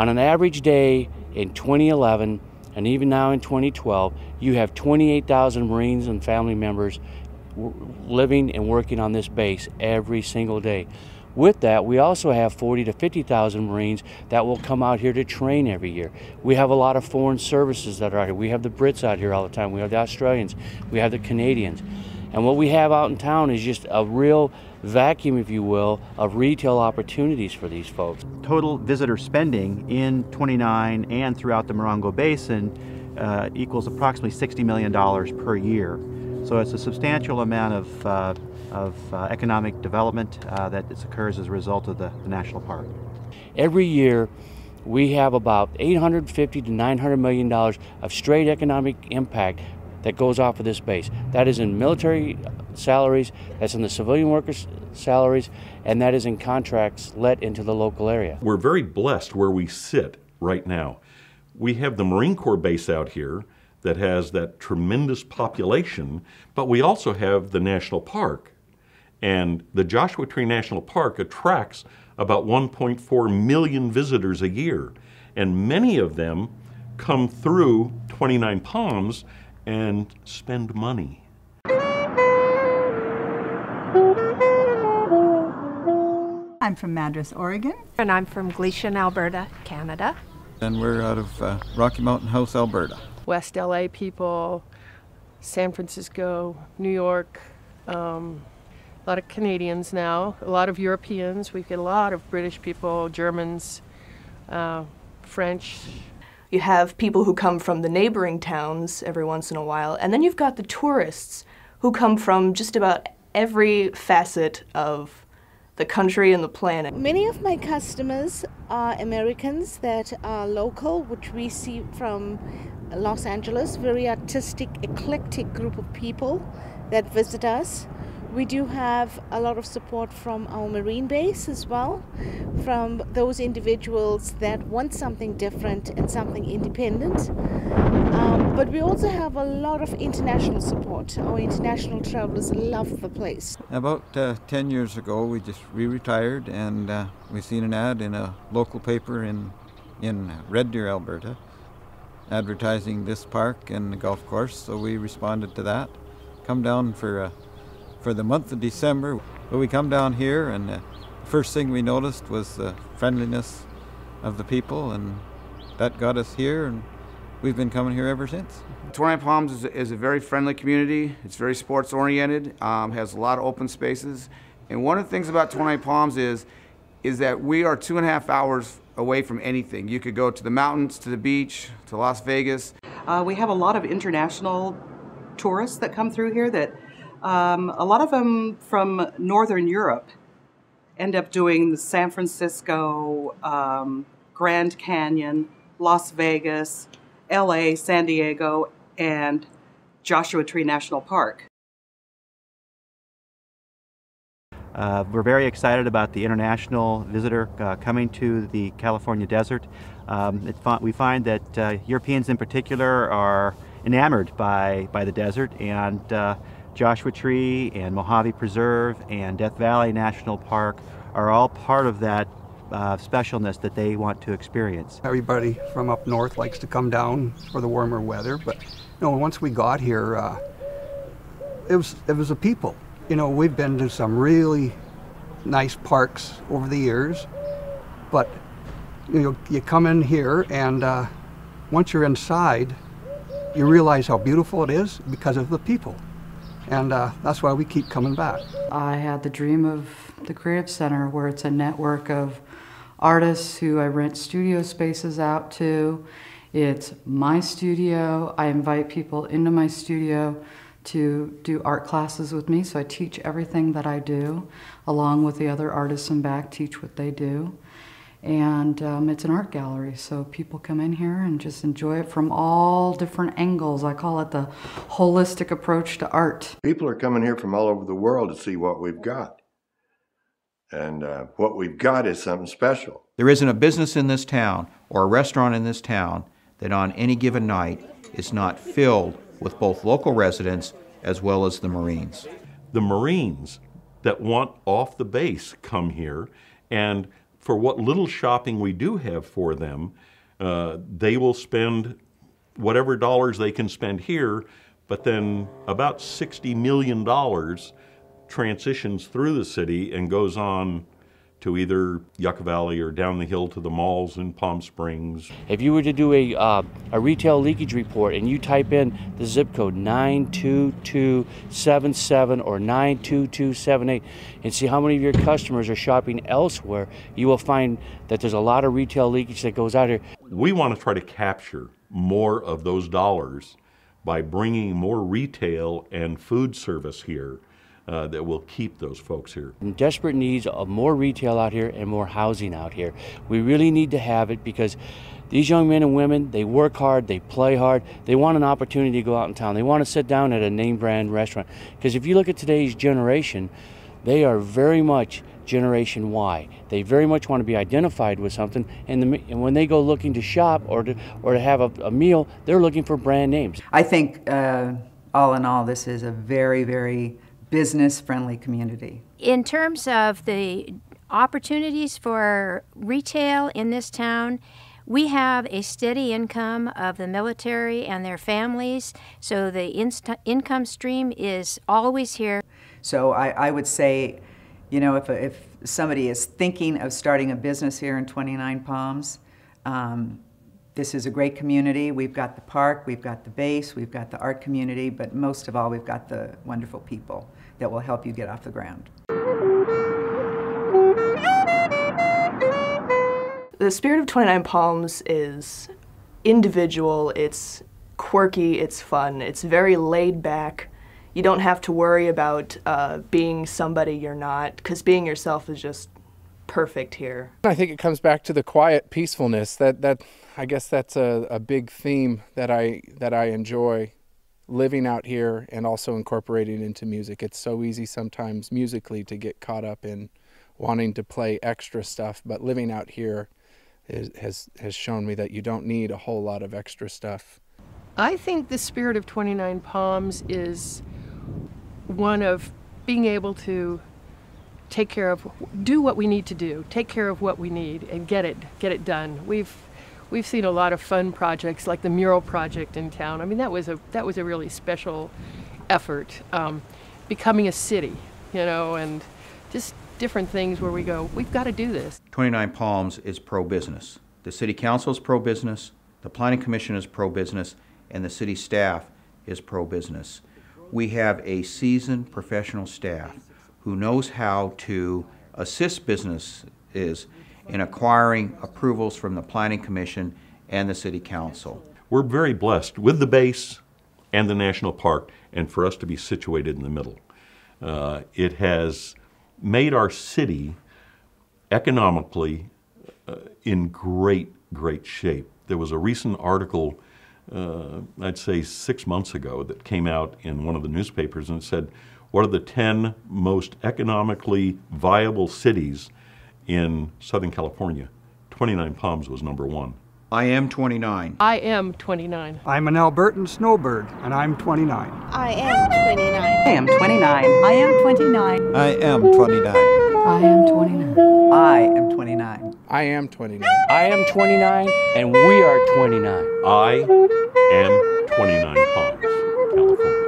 On an average day in 2011 and even now in 2012, you have 28,000 Marines and family members living and working on this base every single day. With that, we also have 40 to 50,000 Marines that will come out here to train every year. We have a lot of foreign services that are out here. We have the Brits out here all the time. We have the Australians. We have the Canadians. And what we have out in town is just a real vacuum, if you will, of retail opportunities for these folks. Total visitor spending in 29 and throughout the Morongo Basin equals approximately $60 million per year. So it's a substantial amount of economic development that occurs as a result of the national park. Every year, we have about $850 to $900 million of straight economic impact that goes off of this base. That is in military salaries, that's in the civilian workers' salaries, and that is in contracts let into the local area. We're very blessed where we sit right now. We have the Marine Corps base out here that has that tremendous population, but we also have the national park. And the Joshua Tree National Park attracts about 1.4 million visitors a year. And many of them come through 29 Palms and spend money. I'm from Madras, Oregon. And I'm from Gleason, Alberta, Canada. And we're out of Rocky Mountain House, Alberta. West LA people, San Francisco, New York, a lot of Canadians now, a lot of Europeans. We get a lot of British people, Germans, French. You have people who come from the neighboring towns every once in a while, and then you've got the tourists who come from just about every facet of the country and the planet. Many of my customers are Americans that are local, which we see from Los Angeles, very artistic, eclectic group of people that visit us. We do have a lot of support from our Marine base as well, from those individuals that want something different and something independent. But we also have a lot of international support. Our international travelers love the place. About 10 years ago, we retired, and we seen an ad in a local paper in Red Deer, Alberta, advertising this park and the golf course, so we responded to that. Come down for the month of December. But we come down here, and the first thing we noticed was the friendliness of the people, and that got us here, and we've been coming here ever since. 29 Palms is a very friendly community. It's very sports oriented, has a lot of open spaces. And one of the things about 29 Palms is that we are 2.5 hours away from anything. You could go to the mountains, to the beach, to Las Vegas. We have a lot of international tourists that come through here that a lot of them from Northern Europe end up doing the San Francisco, Grand Canyon, Las Vegas, LA, San Diego, and Joshua Tree National Park. We're very excited about the international visitor coming to the California desert. We find that Europeans in particular are enamored by the desert, and Joshua Tree and Mojave Preserve and Death Valley National Park are all part of that specialness that they want to experience. Everybody from up north likes to come down for the warmer weather, but once we got here, it was the people. We've been to some really nice parks over the years, but you come in here, and once you're inside, you realize how beautiful it is because of the people. And that's why we keep coming back. I had the dream of the Creative Center, where it's a network of artists who I rent studio spaces out to. It's my studio. I invite people into my studio to do art classes with me, so I teach everything that I do, along with the other artists in back, teach what they do. And it's an art gallery, so people come in here and just enjoy it from all different angles. I call it the holistic approach to art. People are coming here from all over the world to see what we've got. And what we've got is something special. There isn't a business in this town or a restaurant in this town that on any given night is not filled with both local residents as well as the Marines. The Marines that want off the base come here, and for what little shopping we do have for them, they will spend whatever dollars they can spend here, but then about $60 million transitions through the city and goes on to either Yucca Valley or down the hill to the malls in Palm Springs. If you were to do a retail leakage report and you type in the zip code 92277 or 92278 and see how many of your customers are shopping elsewhere, you will find that there's a lot of retail leakage that goes out here. We want to try to capture more of those dollars by bringing more retail and food service here that will keep those folks here. In desperate needs of more retail out here and more housing out here. We really need to have it because these young men and women, they work hard, they play hard, they want an opportunity to go out in town. They want to sit down at a name brand restaurant. Because if you look at today's generation, they are very much Generation Y. They very much want to be identified with something, and when they go looking to shop or to have a meal, they're looking for brand names. I think all in all, this is a very, very business-friendly community. In terms of the opportunities for retail in this town, we have a steady income of the military and their families, so the income stream is always here. So I would say, you know, if somebody is thinking of starting a business here in 29 Palms, this is a great community. We've got the park, we've got the base, we've got the art community, but most of all, we've got the wonderful people that will help you get off the ground. The spirit of 29 Palms is individual, it's quirky, it's fun, it's very laid back. You don't have to worry about being somebody you're not, because being yourself is just perfect here. I think it comes back to the quiet peacefulness. That I guess that's a big theme that I enjoy living out here and also incorporating into music. It's so easy sometimes musically to get caught up in wanting to play extra stuff, but living out here has shown me that you don't need a whole lot of extra stuff. I think the spirit of 29 Palms is one of being able to take care of, do what we need to do, take care of what we need and get it done. We've seen a lot of fun projects like the mural project in town. I mean, that was a really special effort. Becoming a city, you know, and just different things where we go, we've got to do this. 29 Palms is pro-business. The City Council is pro-business, the Planning Commission is pro-business, and the city staff is pro-business. We have a seasoned professional staff who knows how to assist businesses in acquiring approvals from the Planning Commission and the City Council. We're very blessed with the base and the national park, and for us to be situated in the middle. It has made our city economically in great shape. There was a recent article, I'd say 6 months ago, that came out in one of the newspapers and it said, what are the 10 most economically viable cities in Southern California? 29 Palms was number 1. I am 29. I am 29. I'm an Albertan snowbird, and I'm 29. I am 29. I am 29. I am 29. I am 29. I am 29. I am 29. I am 29. I am 29, and we are 29. I am 29 Palms, California.